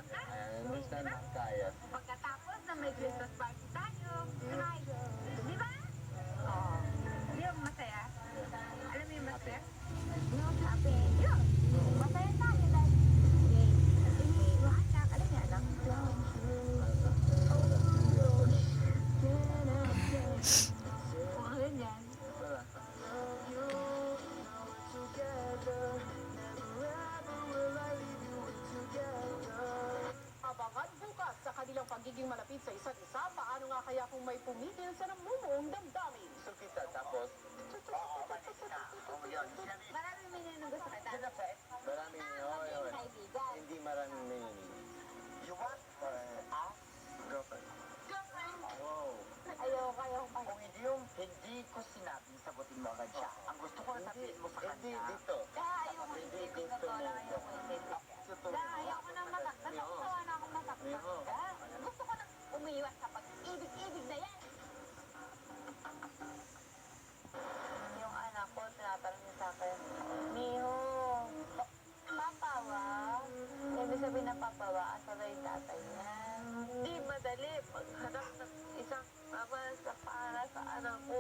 understand, kaya. Pagkatapos na may Christmas party tayo, hi, di ba? Oo. Di ba masaya? Alam mo yung masaya? No, happy. Yun. Masaya tayo dahil. Yay. Anak, alam niya, anak. Mga ganyan. Wala. Abangan bukas sa kanilang pagiging malapit sa isa't isa. Paano nga kaya kung may pumigil sa namumuong damdamin? So kita, tapos, Maraming minunong gusto kita. maraming, Maging kaibigan. hindi maraming meaning. You want Girlfriend. Girlfriend. Wow. Ayaw pa. Kung hindi yung hindi ko sinabing sagutin mo agad siya. Ang gusto ko na sabihin mo sa Hindi kanya. dito. Kaya ayaw ko isipin na to lang ayaw ko isipin. Kaya ayaw ko nang masaktan. Nakakawa na akong masaktan. Gusto ko nang umiwas sa pag-ibig-ibig na yan. Yung anak ko, tinatanong niya sa akin, Miho, papawa? Ibig sabihin na papawa, asa ba yung tatay niya? Hindi madali maghanap ng isang ama sa para sa anak ko.